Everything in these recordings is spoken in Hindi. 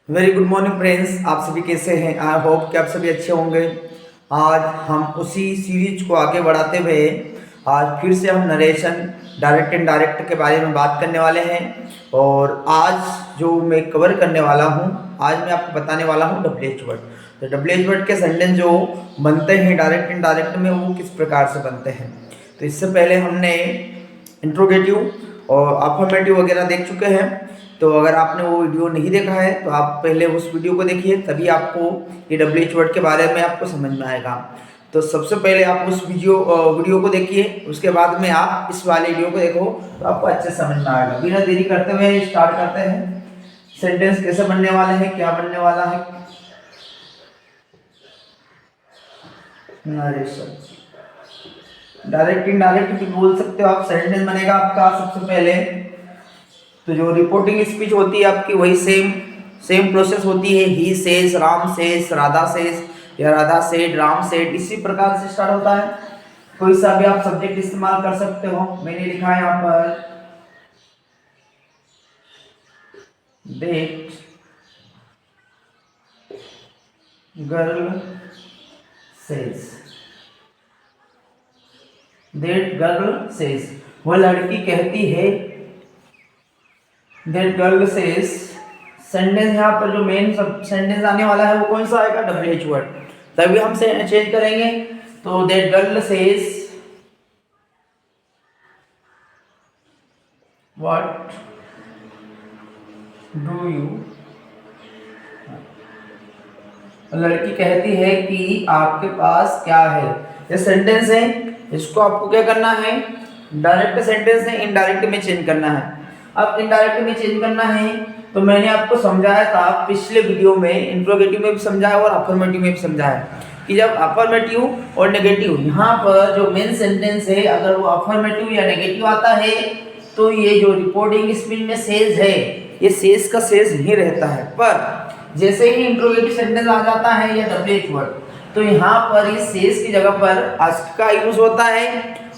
Very good morning friends. आप सभी कैसे हैं? आई होप कि आप सभी अच्छे होंगे। आज हम उसी सीरीज को आगे बढ़ाते हुए आज फिर से हम नरेशन डायरेक्ट एंड डायरेक्ट के बारे में बात करने वाले हैं। और आज जो मैं कवर करने वाला हूं, आज मैं आपको बताने वाला हूं डब्ल्यूएच वर्ड। तो डब्ल्यूएच वर्ड के सेंटेंस जो बनते हैं डायरेक्ट एंड डायरेक्ट में, वो किस प्रकार से बनते हैं। तो इससे पहले हमने इंट्रोगेटिव और अफर्मेटिव वगैरह देख चुके हैं। तो अगर आपने वो वीडियो नहीं देखा है तो आप पहले उस वीडियो को देखिए, तभी आपको ये डब्ल्यूएच वर्ड के बारे में आपको समझ में आएगा। तो सबसे पहले आप उस वीडियो को देखिए, उसके बाद में आप इस वाले वीडियो को देखो तो आपको अच्छे से समझ में आएगा। बिना देरी करते हुए स्टार्ट करते हैं। सेंटेंस कैसे बनने वाले हैं, क्या बनने वाला है। नरेशन डायरेक्ट इनडायरेक्ट भी बोल सकते हो आप। सेंटेंस बनेगा आपका सबसे पहले तो जो रिपोर्टिंग स्पीच होती है आपकी, वही सेम सेम प्रोसेस होती है। He says, Ram says, Radha says या राधा सेड, राम सेड, इसी प्रकार से स्टार्ट होता है। कोई सा भी आप सब्जेक्ट इस्तेमाल कर सकते हो। मैंने लिखा है यहाँ पर that girl says, that girl says, वह लड़की कहती है। दैट गर्ल सेज, सेंटेंस यहाँ पर जो मेन सेंटेंस आने वाला है वो कौन सा आएगा? WH word. तभी हम से चेंज करेंगे। तो that girl says what do you, लड़की कहती है कि आपके पास क्या है। ये सेंटेंस है, इसको आपको क्या करना है? डायरेक्ट सेंटेंस है, इनडायरेक्ट में चेंज करना है। अब इनडायरेक्ट में चेंज करना है तो मैंने आपको समझाया था पिछले वीडियो में, इंट्रोगेटिव में भी समझाया और अफर्मेटिव में भी समझाया कि जब अफर्मेटिव और नेगेटिव, यहाँ पर जो मेन सेंटेंस है अगर वो अफर्मेटिव या नेगेटिव आता है तो ये जो रिपोर्टिंग स्पीच में सेज है, ये सेज का सेज नहीं रहता है। पर जैसे ही इंट्रोगेटिव सेंटेंस आ जाता है या डब्ल्यूएच वर्ड, तो यहाँ पर इस सेज की जगह पर आस्क का यूज होता है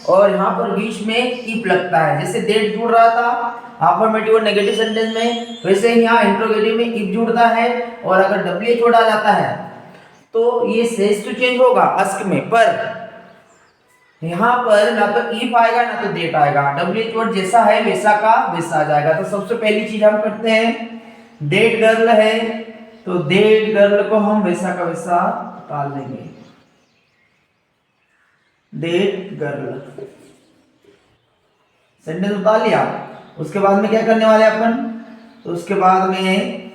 और यहाँ पर बीच में इफ लगता है। जैसे दैट जुड़ रहा था अफर्मेटिव और नेगेटिव सेंटेंस में, वैसे ही यहाँ इंट्रोगेटिव में इफ जुड़ता है। और अगर डब्ल्यूएच वर्ड आ जाता है तो ये सेज तो चेंज होगा आस्क में, पर यहाँ पर ना तो इफ आएगा ना तो दैट आएगा। डब्ल्यूएच वर्ड जैसा है वैसा का वैसा आ जाएगा। तो सबसे पहली चीज हम करते हैं, दैट गर्ल है तो दैट गर्ल को हम वैसा का वैसा डाल देंगे। दैट गर्ल सेंटेंस उतार लिया। उसके बाद में क्या करने वाले अपन? तो उसके बाद में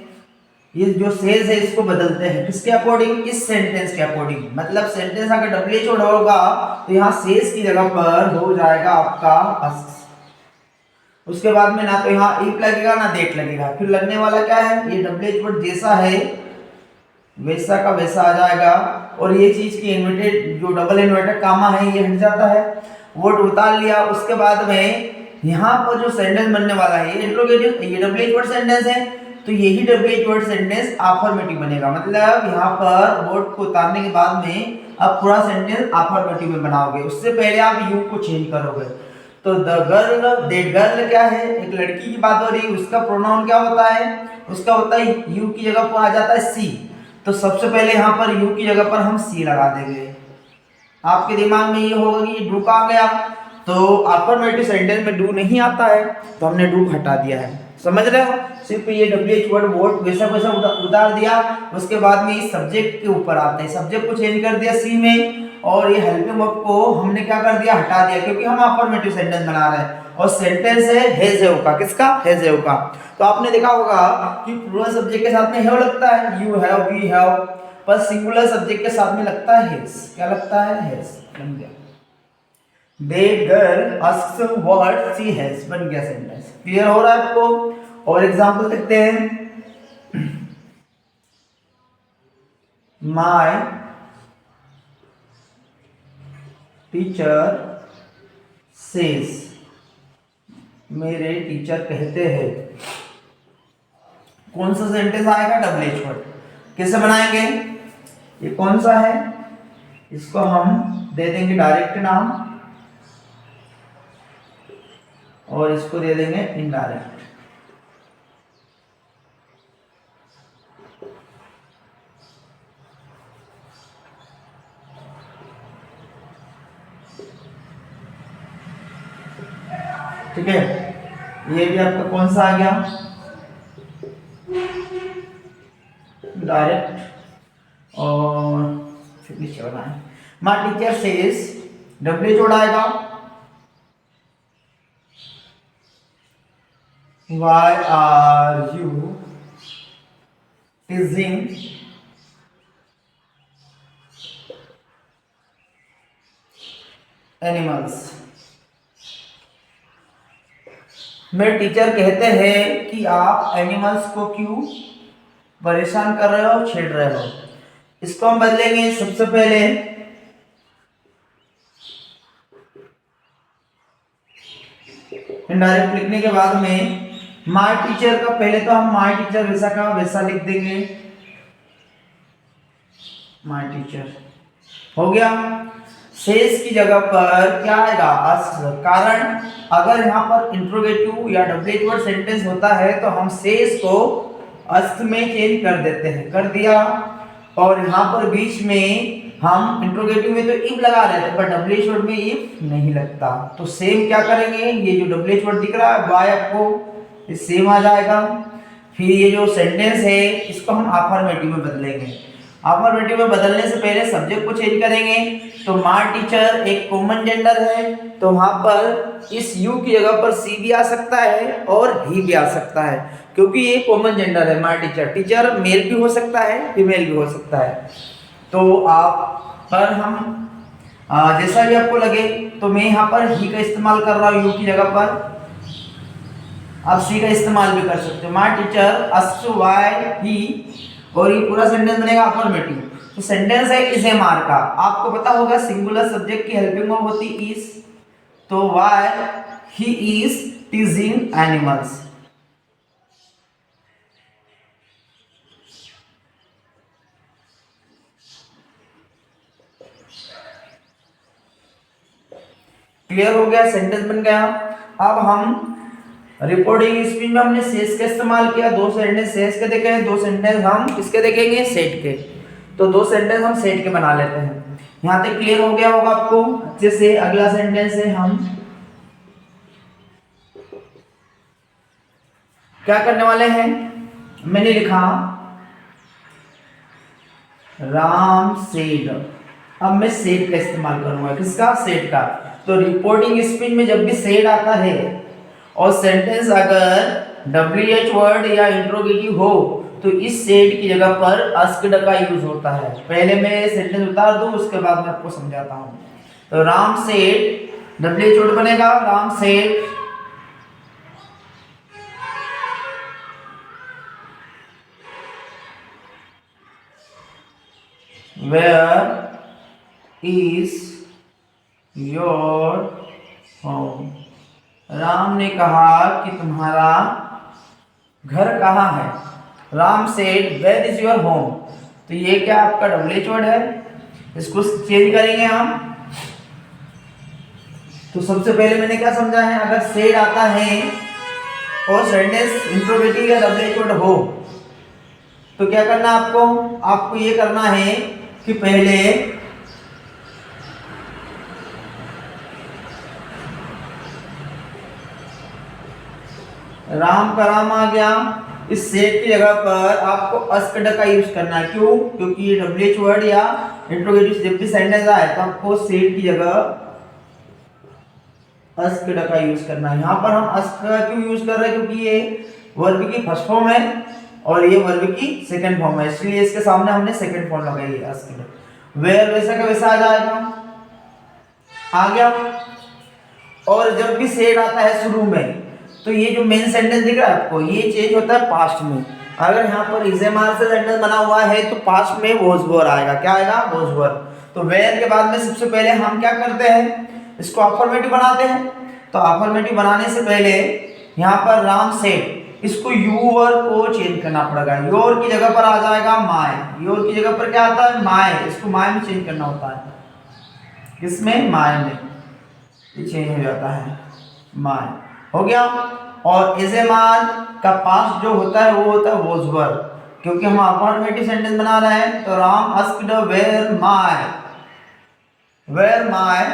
ये जो सेज है इसको बदलते हैं किसके अकॉर्डिंग? इस सेंटेंस के अकॉर्डिंग। मतलब सेंटेंस अगर डब्ल्यूएच वर्ड होगा तो यहाँ सेज की जगह पर हो जाएगा आपका आस्क। उसके बाद में ना तो यहाँ इफ लगेगा ना दैट लगेगा। फिर लगने वाला क्या है? ये डब्ल्यूएच वर्ड जैसा है वैसा का वैसा आ जाएगा। और ये चीज की इन्वर्टेड जो डबल इन्वर्टेड कामा है ये हट जाता है। वर्ड उतार लिया। उसके बाद में यहाँ पर जो सेंटेंस बनने वाला है ये इंट्रोगेटिव, ये डब्ल्यूएच वर्ड सेंटेंस है, तो यही डब्ल्यूएच वर्ड सेंटेंस अफर्मेटिव बनेगा। मतलब यहाँ पर वर्ड को उतारने के बाद में अब पूरा सेंटेंस अफर्मेटिव में बनाओगे। उससे पहले आप यू को चेंज करोगे। तो द गर्ल, दैट गर्ल क्या है? एक लड़की की बात हो रही है, उसका प्रोनाउन क्या होता है? उसका होता है यू की जगह पर आ जाता है सी। तो सबसे पहले यहाँ पर यू की जगह पर हम सी लगा देंगे। आपके दिमाग में ये होगा कि डू कहाँ गया? तो अफर्मेटिव सेंटेंस में डू नहीं आता है तो हमने डू हटा दिया है। समझ रहे हो? सिर्फ ये डब्ल्यूएच वर्ड वर्ड वैसा वैसा उतार दिया। उसके बाद में इस सब्जेक्ट के ऊपर आते हैं, सब्जेक्ट को चेंज कर दिया सी में, और ये हेल्पिंग वर्ब को हमने क्या कर दिया? हटा दिया, क्योंकि हम अफर्मेटिव सेंटेंस बना रहे हैं। और सेंटेंस है हैज हैव का। किसका? हैज हैव का। तो आपने देखा होगा कि प्लूरल सब्जेक्ट के साथ में हैव लगता है, यू हैव, वी हैव, पर सिंगुलर सब्जेक्ट के साथ में लगता है हैज। क्या लगता है? हैज। बन गया that girl asks what she has. बन गया सेंटेंस। क्लियर हो रहा है आपको? और एग्जांपल देखते हैं। माय टीचर सेज, मेरे टीचर कहते हैं। कौन सा सेंटेंस आएगा? WH word. कैसे बनाएंगे? ये कौन सा है? इसको हम दे देंगे डायरेक्ट नाम और इसको दे देंगे इनडायरेक्ट। ठीक है, ये भी आपका कौन सा आ गया, डायरेक्ट। और फिर नीचे बनाए, माय टीचर सेज, डब्ल्यू जोड़ा आएगा, why are you teasing animals. मेरे टीचर कहते हैं कि आप एनिमल्स को क्यों परेशान कर रहे हो, छेड़ रहे हो। इसको हम बदलेंगे, सबसे पहले इनडायरेक्ट लिखने के बाद में माय टीचर का, पहले तो हम माय टीचर वैसा का वैसा लिख देंगे, माय टीचर हो गया। सेज की जगह पर क्या आएगा, आस्क। कारण अगर यहाँ पर इंट्रोगेटिव या डब्ल्यू वर्ड सेंटेंस होता है तो हम सेज को आस्क में चेंज कर देते हैं, कर दिया। और यहाँ पर बीच में हम इंट्रोगेटिव में तो इफ लगा रहे थे, पर डब्ल्यू वर्ड में इफ नहीं लगता, तो सेम क्या करेंगे, ये जो डब्ल्यू वर्ड दिख रहा है बाय आपको, ये सेम आ जाएगा। फिर ये जो सेंटेंस है इसको हम अफर्मेटिव में बदलेंगे। अफर्मेटिव में बदलने से पहले सब्जेक्ट को चेंज करेंगे। तो माय टीचर एक कॉमन जेंडर है, तो वहां पर इस यू की जगह पर सी भी आ सकता है और ही भी आ सकता है, क्योंकि ये कॉमन जेंडर है माय टीचर। टीचर मेल भी हो सकता है, फीमेल भी हो सकता है। तो आप पर हम जैसा भी आपको लगे, तो मैं यहाँ पर ही का इस्तेमाल कर रहा हूँ यू की जगह पर, आप सी का इस्तेमाल भी कर सकते हो। My teacher asked why he, और ये पूरा सेंटेंस बनेगा अफर्मेटिव। तो सेंटेंस है इज एम आर का, आपको पता होगा सिंगुलर सब्जेक्ट की हेल्पिंग वर्ब होती इज, तो why he is टीजिंग animals. Clear हो गया, सेंटेंस बन गया। अब हम रिपोर्टिंग स्पीच में हमने सेज का इस्तेमाल किया, दो सेंटेंस सेज के देखे हैं, दो सेंटेंस हम किसके देखेंगे, सेट के। तो दो सेंटेंस हम सेट के बना लेते हैं। यहां तक क्लियर हो गया होगा आपको अच्छे से। अगला सेंटेंस है, हम क्या करने वाले हैं, मैंने लिखा राम सेड। अब मैं सेड का इस्तेमाल करूंगा, किसका, सेड का। तो रिपोर्टिंग स्पीच में जब भी सेड आता है और सेंटेंस अगर WH वर्ड या इंट्रोगेटिव हो, तो इस सेड की जगह पर आस्क्ड का यूज होता है। पहले मैं सेंटेंस उतार दूं, उसके बाद मैं आपको समझाता हूं। तो राम सेड, WH वर्ड बनेगा Ram said where is your home. Ram ने कहा कि तुम्हारा घर कहाँ है। Ram said where is your home. तो ये क्या आपका WH वर्ड है, इसको चेंज करेंगे हम। तो सबसे पहले मैंने क्या समझा है, अगर सेड आता है और सेंटेंस इंट्रोगेटिव या WH वर्ड हो, तो क्या करना आपको, आपको ये करना है कि पहले राम का राम आ गया, इस सेट की जगह पर आपको आस्क्ड का यूज करना है। क्यों, क्योंकि ये WH वर्ड या इंट्रोगेटिव जब भी सेंटेंस आए तो आपको सेट की जगह आस्क्ड का यूज करना है। यहाँ पर हम आस्क्ड का क्यों यूज कर रहे हैं, क्योंकि ये वर्ब की फर्स्ट फॉर्म है और ये वर्ब की सेकंड फॉर्म है, इसलिए इसके सामने हमने सेकंड फॉर्म लगाई है आस्क्ड। वेयर वैसा का वैसा आ जाएगा, आ गया। और जब भी सेट आता है शुरू में, तो ये जो मेन सेंटेंस दिख रहा है आपको, ये चेंज होता है पास्ट में। अगर यहाँ पर इजेमार से सेंटेंस बना हुआ है तो पास्ट में वॉज वर आएगा, क्या आएगा, वॉज वर। तो वेयर के बाद में सबसे पहले हम क्या करते हैं, इसको अफर्मेटिव बनाते हैं। तो अफर्मेटिव बनाने से पहले यहाँ पर राम सेड, इसको यूवर को चेंज करना पड़ेगा। योर की जगह पर आ जाएगा माय, योर की जगह पर क्या आता है, माय, इसको माय में चेंज करना होता है। किसमें, माय में, ये चेंज हो जाता है, माय हो गया। और इजेमार का पास्ट जो होता है वो होता है वॉज वर, क्योंकि हम अफर्मेटिव सेंटेंस बना रहे हैं। तो Ram asked where my, where my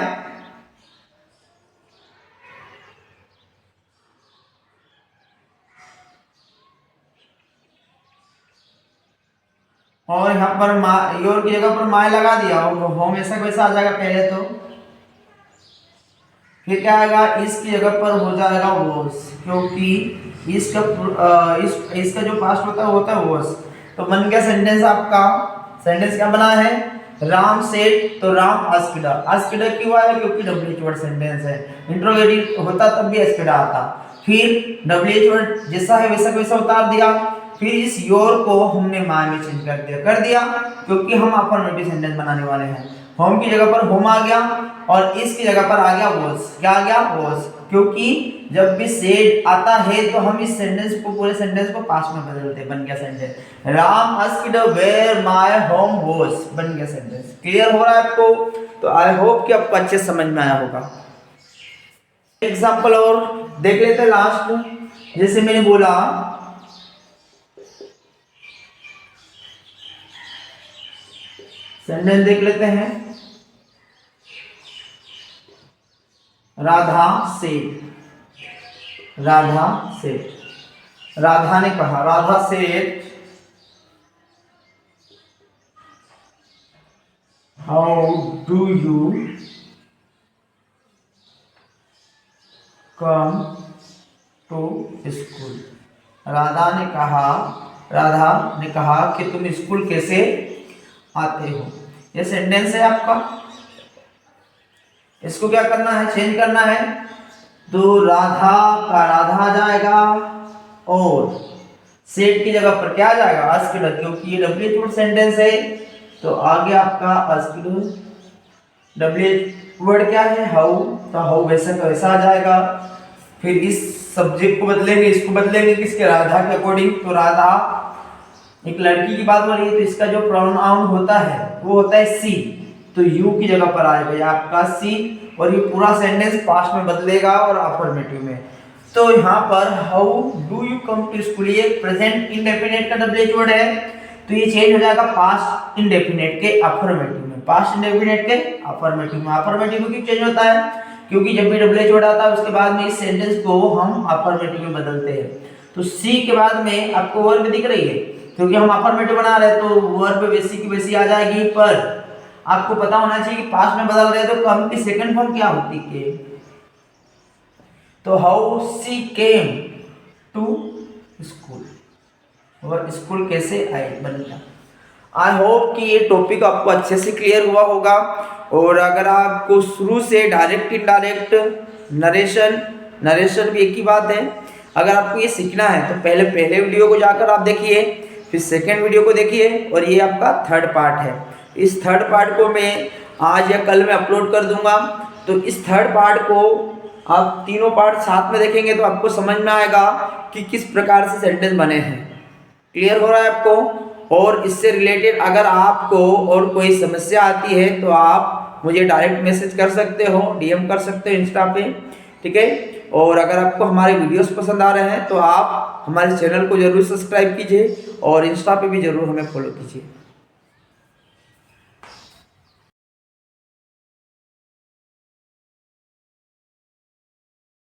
और यहाँ पर योर की जगह पर माय लगा दिया, होम ऐसा वैसा आ जाएगा पहले तो। फिर क्या आएगा, इसकी जगह पर हो जाएगा वॉस, क्योंकि इसका जो पास्ट होता है वो होता है वॉस। तो बन गया सेंटेंस आपका। सेंटेंस क्या बना है, राम सेड, तो राम आस्क्ड। आस्क्ड क्यों आया, क्योंकि डब्ल्यूएच वर्ड सेंटेंस है। इंट्रोगेटिव होता तब भी आस्क्ड आता। फिर डब्ल्यूएच वर्ड जैसा है वैसा वैसा उतार दिया। फिर इस योर को हमने माय में चेंज कर दिया क्योंकि हम अफर्मेटिव सेंटेंस बनाने वाले हैं। होम की जगह पर होम आ गया और इसकी जगह पर आ गया वॉस। क्या आ गया, वॉस, क्योंकि जब भी सेड आता है तो हम इस सेंटेंस को, पूरे सेंटेंस को पास्ट में बदलते हैं। बन गया sentence, Ram asked where my home was, बन गया सेंटेंस। क्लियर हो रहा है आपको? तो आई होप कि आपको अच्छे समझ में आया होगा। एग्जांपल और देख लेते हैं लास्ट। जैसे मैंने बोला, सेंटेंस देख लेते हैं। राधा सेड, राधा सेड, राधा ने कहा, Radha said how do you come to school. Radha ने कहा कि तुम स्कूल कैसे आते हो। ये सेंटेंस है आपका। इसको क्या करना है, चेंज करना है। तो राधा का राधा आ जाएगा और सेड की जगह पर क्या आ जाएगा, आस्क्ड, क्योंकि ये डब्ल्यूएच वर्ड सेंटेंस है। तो आगे आपका आस्क्ड, डब्ल्यूएच वर्ड क्या है, हाउ, तो हाउ वैसा का वैसा आ जाएगा। फिर इस सब्जेक्ट को बदलेंगे, इसको बदलेंगे किसके, राधा के अकॉर्डिंग। तो राधा एक लड़की की बात हो रही है तो इसका जो प्रोनाउन होता है वो होता है सी, तो यू की जगह पर आएगा ये आपका सी, और ये पूरा सेंटेंस पास्ट में बदलेगा और अफर्मेटिव में। तो यहाँ पर how do you come to school, ये प्रेजेंट इंडेफिनिट का डब्ल्यूएच वर्ड है, तो ये चेंज हो जाएगा पास्ट इंडेफिनिट के अफर्मेटिव में। पास्ट इंडेफिनिट के अफर्मेटिव में। अफर्मेटिव में क्यों चेंज होता है, क्योंकि जब भी डब्ल्यूएच वर्ड आता है उसके बाद में इस सेंटेंस को हम अफर्मेटिव में बदलते हैं। तो सी के बाद में आपको वर्ब दिख रही है, क्योंकि हम अफर्मेटिव बना रहे हैं तो वर्ब वैसी की वैसी आ जाएगी। पर आपको पता होना चाहिए कि पास्ट में बदल रहे हैं तो कम की सेकंड फॉर्म क्या होती है। तो how she came to school, और स्कूल कैसे आई, बनेगा। आई होप कि ये टॉपिक आपको अच्छे से क्लियर हुआ होगा। और अगर आपको शुरू से डायरेक्ट इनडायरेक्ट नरेशन भी एक ही बात है, अगर आपको ये सीखना है तो पहले वीडियो को जाकर आप देखिए, फिर सेकेंड वीडियो को देखिए, और ये आपका थर्ड पार्ट है। इस थर्ड पार्ट को मैं आज या कल में अपलोड कर दूंगा। तो इस थर्ड पार्ट को आप तीनों पार्ट साथ में देखेंगे तो आपको समझ में आएगा कि किस प्रकार से सेंटेंस बने हैं। क्लियर हो रहा है आपको? और इससे रिलेटेड अगर आपको और कोई समस्या आती है तो आप मुझे डायरेक्ट मैसेज कर सकते हो, डीएम कर सकते हो इंस्टा पे, ठीक है। और अगर आपको हमारे वीडियोस पसंद आ रहे हैं तो आप हमारे चैनल को जरूर सब्सक्राइब कीजिए और इंस्टा पे भी जरूर हमें फॉलो कीजिए।